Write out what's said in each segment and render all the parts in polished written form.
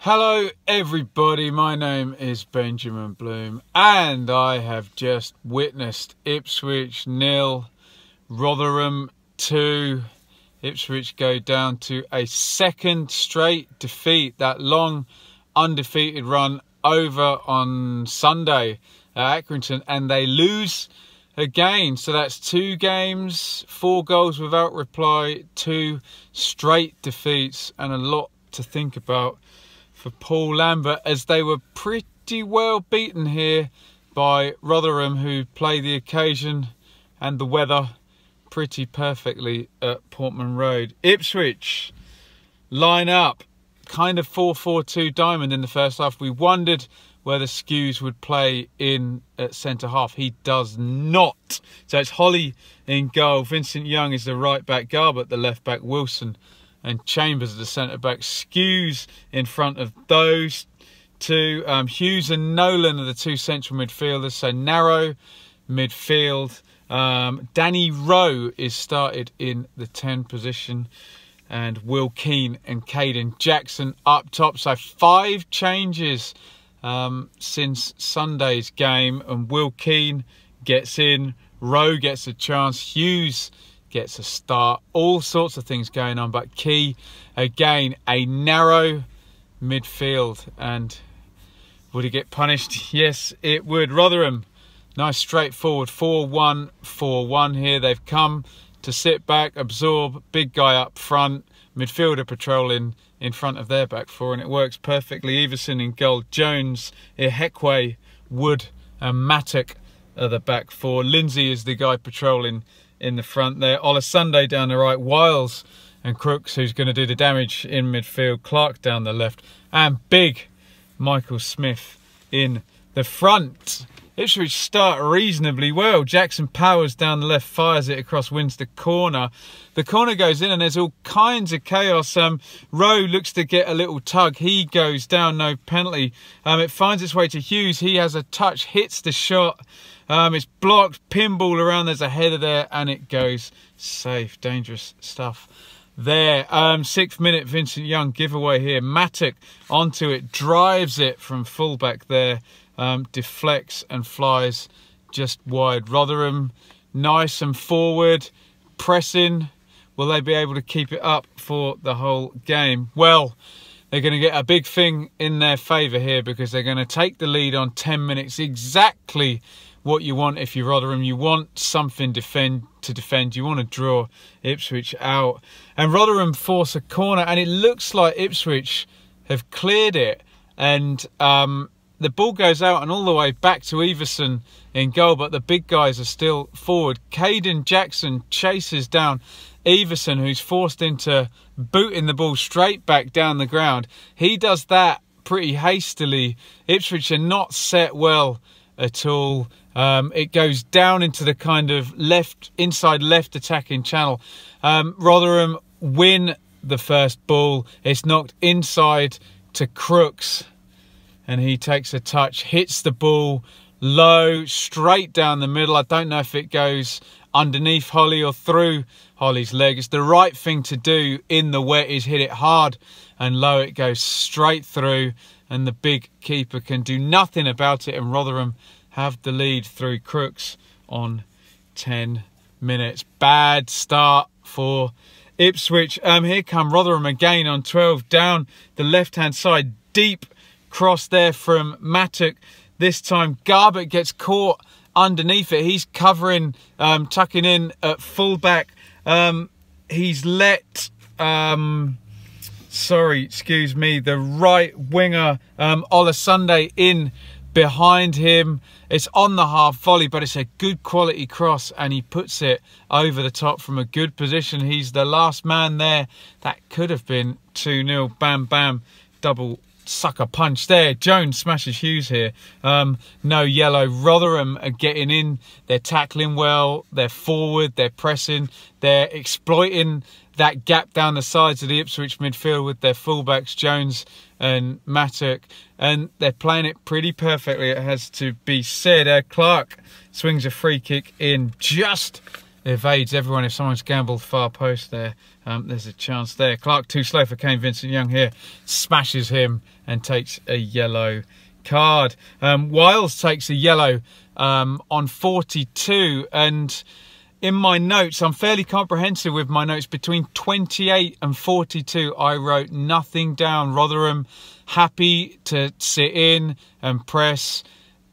Hello everybody, my name is Benjamin Bloom and I have just witnessed Ipswich 0, Rotherham 2. Ipswich go down to a second straight defeat. That long undefeated run over on Sunday at Accrington, and they lose again. So that's 2 games, 4 goals without reply, 2 straight defeats, and a lot to think about for Paul Lambert, as they were pretty well beaten here by Rotherham, who play the occasion and the weather pretty perfectly at Portman Road. Ipswich line up kind of 4-4-2 diamond in the first half. We wondered whether Skews would play in at centre half. He does not. So it's Holly in goal. Vincent Young is the right back, Garbutt the left back, Wilson and Chambers the centre back. Skews in front of those two. Hughes and Nolan are the 2 central midfielders. So narrow midfield. Danny Rowe is started in the 10 position, and Will Keane and Caden Jackson up top. So 5 changes since Sunday's game, and Will Keane gets in, Rowe gets a chance, Hughes gets a start. All sorts of things going on, but key again, a narrow midfield. And would he get punished? Yes, it would. Rotherham, nice straightforward 4-1-4-1 here. They've come to sit back, absorb, big guy up front, midfielder patrolling in front of their back four, and it works perfectly. Everson in goal, Jones, Ihekwe, Wood and Mattock are the back four. Lindsay is the guy patrolling in the front there. Olasunde down the right, Wiles and Crooks, who's going to do the damage in midfield, Clark down the left, and big Michael Smith in the front. Ipswich start reasonably well. Jackson Powers down the left, fires it across, wins the corner. The corner goes in and there's all kinds of chaos. Rowe looks to get a little tug. He goes down, no penalty. It finds its way to Hughes. He has a touch, hits the shot. It's blocked, pinball around, there's a header there, and it goes safe. Dangerous stuff there. 6th minute, Vincent Young giveaway here. Mattock onto it, drives it from fullback there. Deflects and flies just wide. Rotherham nice and forward, pressing. Will they be able to keep it up for the whole game? Well, they're going to get a big thing in their favour here, because they're going to take the lead on 10 minutes. Exactly what you want if you're Rotherham. You want something to defend. You want to draw Ipswich out. And Rotherham force a corner, and it looks like Ipswich have cleared it. And the ball goes out and all the way back to Everson in goal, but the big guys are still forward. Caden Jackson chases down Everson, who's forced into booting the ball straight back down the ground. He does that pretty hastily. Ipswich are not set well at all. It goes down into the kind of inside left attacking channel. Rotherham win the first ball. It's knocked inside to Crooks, and he takes a touch, hits the ball low, straight down the middle. I don't know if it goes underneath Holly or through Holly's leg. It's the right thing to do in the wet, is hit it hard and low. It goes straight through, and the big keeper can do nothing about it, and Rotherham have the lead through Crooks on 10 minutes. Bad start for Ipswich. Here come Rotherham again on 12, down the left-hand side, deep cross there from Mattock. This time Garbutt gets caught underneath it. He's covering, tucking in at fullback. He's let, the right winger, Olasunde, in behind him. It's on the half volley, but it's a good quality cross, and he puts it over the top from a good position. He's the last man there. That could have been 2-0. Bam, bam, double sucker punch there. Jones smashes Hughes here. No yellow. Rotherham are getting in. They're tackling well. They're forward. They're pressing. They're exploiting that gap down the sides of the Ipswich midfield with their fullbacks, Jones and Mattock. And they're playing it pretty perfectly, it has to be said. Clark swings a free kick in just evades everyone. If someone's gambled far post there, there's a chance there. Clark too slow for Kane Vincent-Young here. Smashes him and takes a yellow card. Wiles takes a yellow on 42, and in my notes, I'm fairly comprehensive with my notes. Between 28 and 42, I wrote nothing down. Rotherham happy to sit in and press.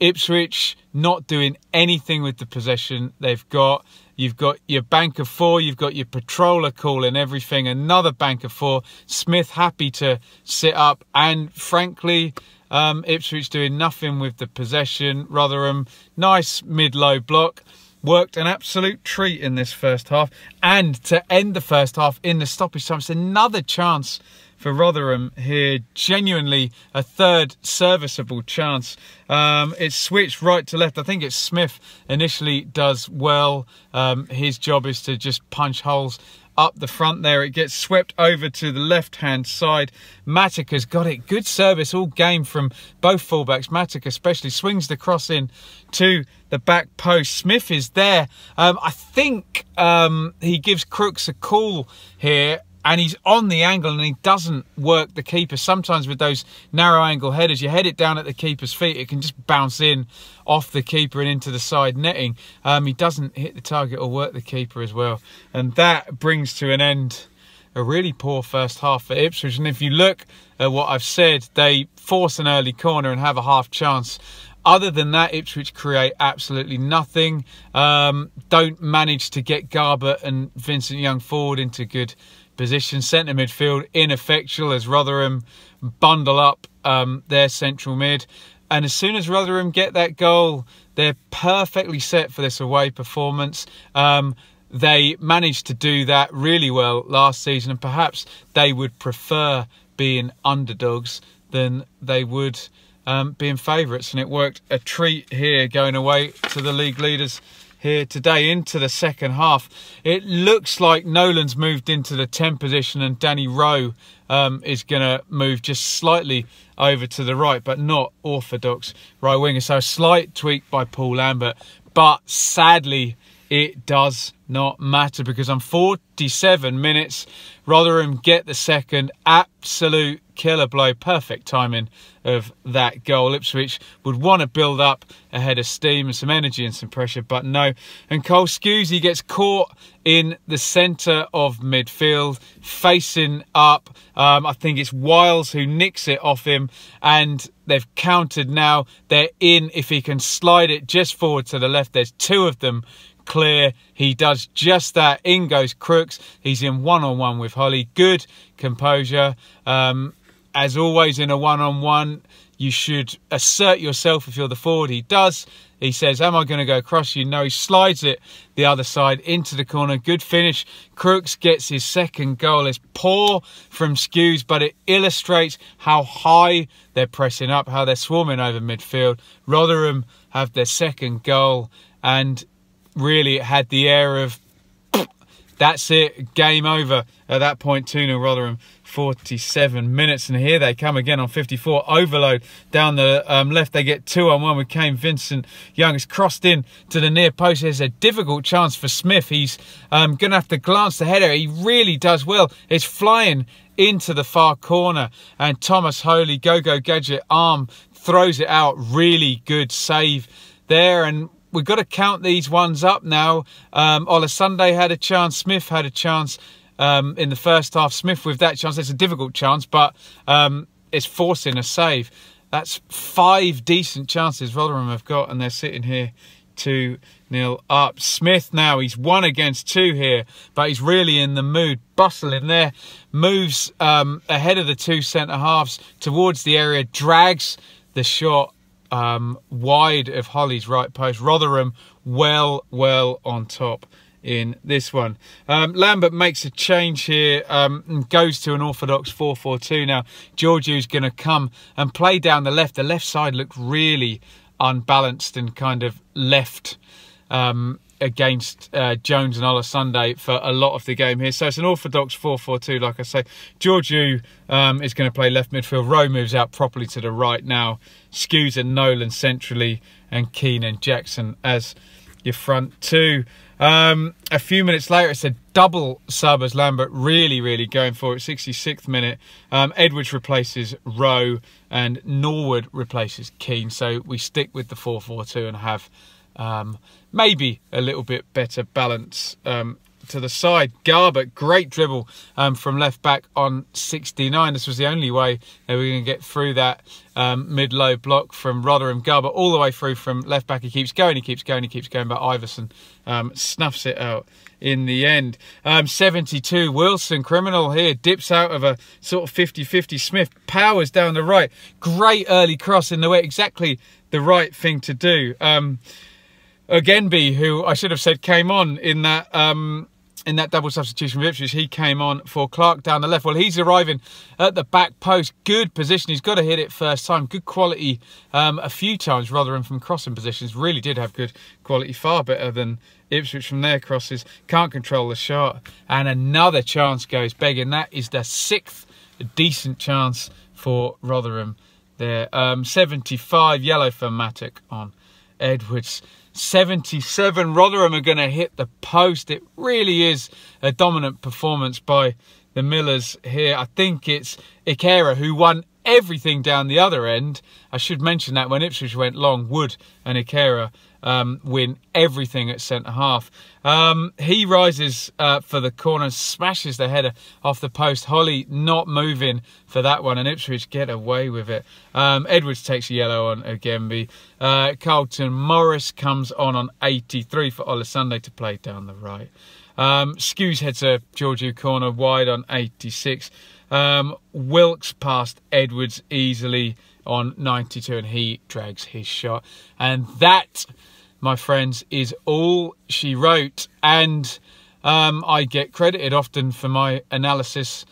Ipswich not doing anything with the possession they've got. You've got your bank of four, you've got your patroller calling everything, another bank of four. Smith happy to sit up, and frankly, Ipswich doing nothing with the possession. Rotherham, nice mid-low block. Worked an absolute treat in this first half. And to end the first half in the stoppage time, it's another chance for Rotherham here. Genuinely a third serviceable chance. It's switched right to left. I think it's Smith initially does well. His job is to just punch holes up the front there. It gets swept over to the left-hand side. Matika's got it. Good service all game from both fullbacks. Matika especially swings the cross in to the back post. Smith is there. I think he gives Crooks a call here, and he's on the angle and he doesn't work the keeper. Sometimes with those narrow angle headers, you head it down at the keeper's feet, it can just bounce in off the keeper and into the side netting. He doesn't hit the target or work the keeper as well. And that brings to an end a really poor first half for Ipswich. And if you look at what I've said, they force an early corner and have a half chance. Other than that, Ipswich create absolutely nothing. Don't manage to get Garbutt and Vincent-Young forward into good position. Centre midfield ineffectual as Rotherham bundle up their central mid. And as soon as Rotherham get that goal, they're perfectly set for this away performance. They managed to do that really well last season, and perhaps they would prefer being underdogs than they would being favourites. And it worked a treat here, going away to the league leaders here today into the second half. It looks like Nolan's moved into the 10 position and Danny Rowe is going to move just slightly over to the right, but not orthodox right winger. So a slight tweak by Paul Lambert, but sadly it does not matter, because on 47 minutes, Rotherham get the second. Absolute killer blow. Perfect timing of that goal. Ipswich would want to build up a head of steam and some energy and some pressure, but no. And Cole Scusi gets caught in the centre of midfield, facing up. I think it's Wiles who nicks it off him, and they've countered now. They're in. If he can slide it just forward to the left, there's two of them clear. He does just that. In goes Crooks. He's in one-on-one with Holly. Good composure. As always in a one-on-one, you should assert yourself if you're the forward. He does. He says, am I going to go across you? No, he slides it the other side into the corner. Good finish. Crooks gets his second goal. It's poor from Skews, but it illustrates how high they're pressing up, how they're swarming over midfield. Rotherham have their second goal, and really it had the air of, that's it, game over at that point. 2-0 Rotherham, 47 minutes, and here they come again on 54. Overload down the left. They get 2-on-1 with Kane Vincent-Young. It's crossed in to the near post. There's a difficult chance for Smith. He's going to have to glance the header. He really does well. It's flying into the far corner, and Thomas Holy, go-go gadget arm, throws it out. Really good save there, and we've got to count these ones up now. Ola Sunday had a chance. Smith had a chance in the first half. Smith with that chance. It's a difficult chance, but it's forcing a save. That's 5 decent chances Rotherham have got, and they're sitting here 2-0 up. Smith now, he's 1 against 2 here, but he's really in the mood. Bustling there. Moves ahead of the 2 centre-halves towards the area. Drags the shot wide of Holly's right post. Rotherham well on top in this one. Lambert makes a change here and goes to an orthodox 4-4-2 now. Georgiou's going to come and play down the left. The left side looked really unbalanced and kind of left against Jones and Ola Sunday for a lot of the game here. So it's an orthodox 4-4-2, like I say. Georgiou is going to play left midfield. Rowe moves out properly to the right now. Skews and Nolan centrally, and Keane and Jackson as your front two. A few minutes later, it's a double sub as Lambert really going for it. 66th minute, Edwards replaces Rowe and Norwood replaces Keane. So we stick with the 4-4-2 and have maybe a little bit better balance to the side. Garber, great dribble from left back on 69. This was the only way they were going to get through that mid-low block from Rotherham. Garber all the way through from left back. He keeps going, but Iverson snuffs it out in the end. 72, Wilson, criminal here, dips out of a sort of 50-50. Smith powers down the right. Great early cross in the way, exactly the right thing to do. Ogenby, who I should have said came on in that double substitution with Ipswich, he came on for Clark down the left. Well, he's arriving at the back post. Good position. He's got to hit it first time. Good quality a few times rather than from crossing positions. Really did have good quality, far better than Ipswich from their crosses. Can't control the shot. And another chance goes begging. That is the 6th decent chance for Rotherham there. 75, yellow for Mattock on Edwards. 77, Rotherham are going to hit the post. It really is a dominant performance by the Millers here. I think it's Ikera who won everything down the other end. I should mention that when Ipswich went long, Wood and Ikera win everything at centre-half. He rises for the corner, smashes the header off the post. Holly not moving for that one, and Ipswich get away with it. Edwards takes a yellow on Ogenby. Carlton Morris comes on 83 for Olasunde to play down the right. Skews heads a Georgiou corner wide on 86. Wilkes past Edwards easily on 92, and he drags his shot. And that, my friends, is all she wrote. And I get credited often for my analysis,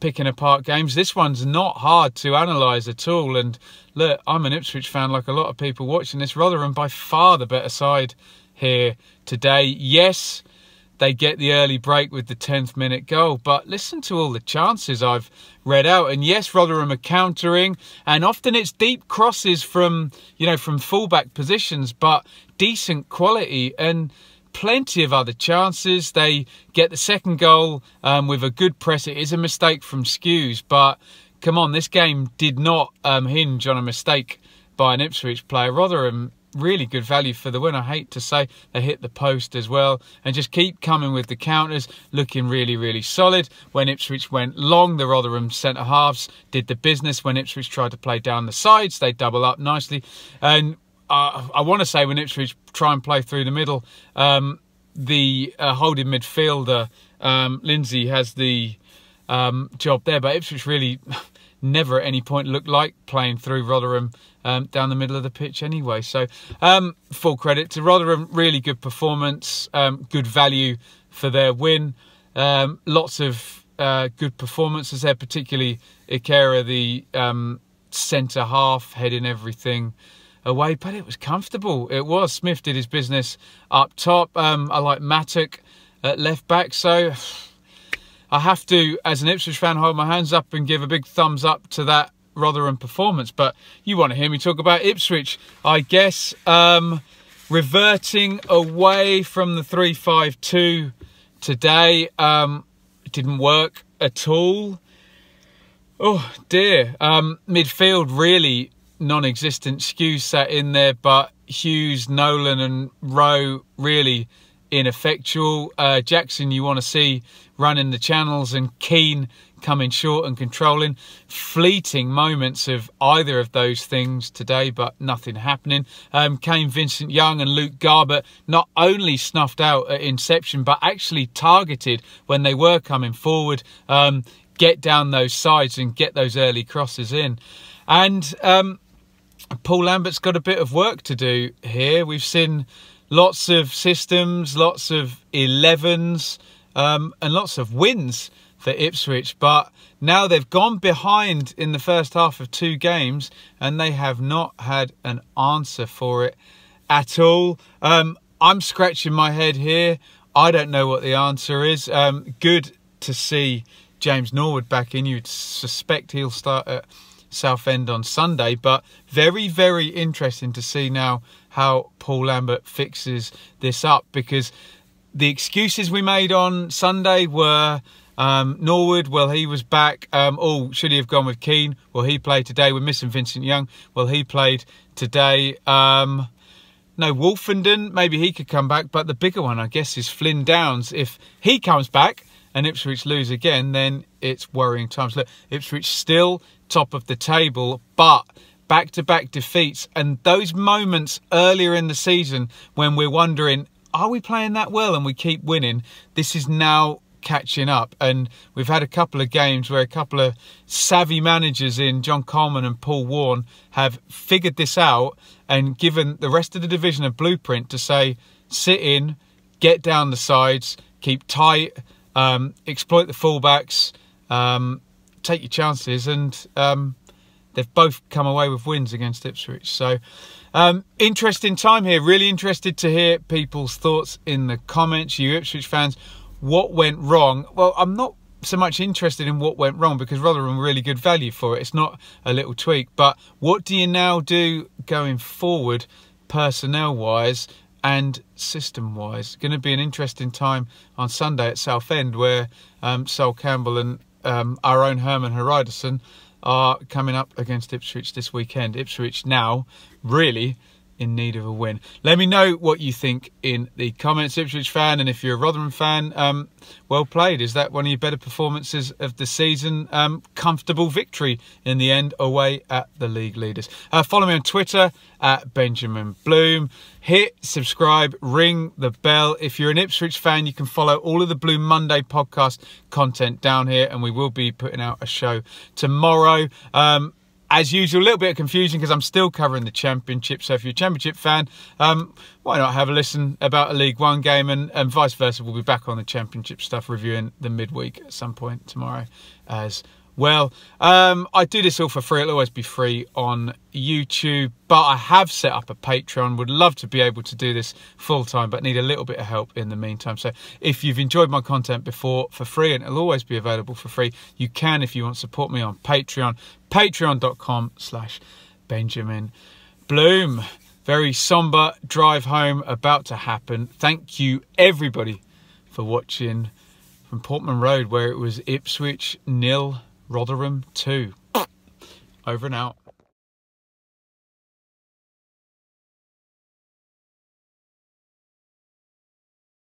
picking apart games. This one's not hard to analyse at all. And look, I'm an Ipswich fan like a lot of people watching this. Rotherham by far the better side here today. Yes, they get the early break with the 10th minute goal, but listen to all the chances I've read out. And yes, Rotherham are countering, and often it's deep crosses from, from fullback positions, but decent quality and plenty of other chances. They get the second goal with a good press. It is a mistake from Skews, but come on, this game did not hinge on a mistake by an Ipswich player. Rotherham, really good value for the win. I hate to say they hit the post as well and just keep coming with the counters, looking really solid. When Ipswich went long, the Rotherham centre halves did the business. When Ipswich tried to play down the sides, they double up nicely. And I want to say when Ipswich try and play through the middle, the holding midfielder Lindsay has the job there, but Ipswich really never at any point looked like playing through Rotherham down the middle of the pitch anyway. So full credit to Rotherham, really good performance, good value for their win. Lots of good performances there, particularly Ikera, the centre half, heading everything away, but it was comfortable. It was. Smith did his business up top. I like Mattock at left back, so I have to, as an Ipswich fan, hold my hands up and give a big thumbs up to that Rotherham performance. But you want to hear me talk about Ipswich, I guess. Reverting away from the 3-5-2 today. It didn't work at all. Oh dear. Midfield really non-existent. Skews sat in there, but Hughes, Nolan and Rowe really ineffectual. Jackson you want to see running the channels, and Keane coming short and controlling. Fleeting moments of either of those things today, but nothing happening. Kane, Vincent Young and Luke Garbutt not only snuffed out at inception, but actually targeted when they were coming forward. Get down those sides and get those early crosses in. And Paul Lambert's got a bit of work to do here. We've seen lots of systems, lots of 11s, and lots of wins for Ipswich. But now they've gone behind in the first half of 2 games and they have not had an answer for it at all. I'm scratching my head here. I don't know what the answer is. Good to see James Norwood back in. You'd suspect he'll start at Southend on Sunday. But very, very interesting to see now how Paul Lambert fixes this up, because the excuses we made on Sunday were Norwood, well, he was back. Should he have gone with Keane? Well, he played today. We're missing Vincent Young. Well, he played today. No, Wolfenden, maybe he could come back. But the bigger one, I guess, is Flynn Downs. If he comes back and Ipswich lose again, then it's worrying times. Look, Ipswich still top of the table, but back-to-back defeats. And those moments earlier in the season when we're wondering, are we playing that well, and we keep winning, this is now catching up. And we've had a couple of games where a couple of savvy managers in John Coleman and Paul Warne have figured this out and given the rest of the division a blueprint to say, sit in, get down the sides, keep tight, exploit the fullbacks, take your chances, and they've both come away with wins against Ipswich. So interesting time here. Really interested to hear people's thoughts in the comments. You Ipswich fans, what went wrong? Well, I'm not so much interested in what went wrong, because Rotherham really good value for it. It's not a little tweak. But what do you now do going forward, personnel-wise and system-wise? Going to be an interesting time on Sunday at Southend, where Sol Campbell and our own Herman Hreidarsson are coming up against Ipswich this weekend. Ipswich now really in need of a win. Let me know what you think in the comments, Ipswich fan, and if you're a Rotherham fan, well played. Is that one of your better performances of the season? Comfortable victory in the end away at the league leaders. Follow me on Twitter at Benjamin Bloom. Hit subscribe, ring the bell. If you're an Ipswich fan, you can follow all of the Blue Monday podcast content down here, and we will be putting out a show tomorrow. As usual, a little bit of confusion because I'm still covering the Championship. So if you're a Championship fan, why not have a listen about a League One game, and vice versa. We'll be back on the Championship stuff, reviewing the midweek at some point tomorrow as well. I do this all for free. It'll always be free on YouTube, but I have set up a Patreon. Would love to be able to do this full time, but need a little bit of help in the meantime. So if you've enjoyed my content before for free, and it'll always be available for free, you can, if you want, support me on Patreon. Patreon.com/Benjamin Bloom. Very somber drive home about to happen. Thank you everybody for watching from Portman Road, where it was Ipswich 0, Rotherham 2. Over and out.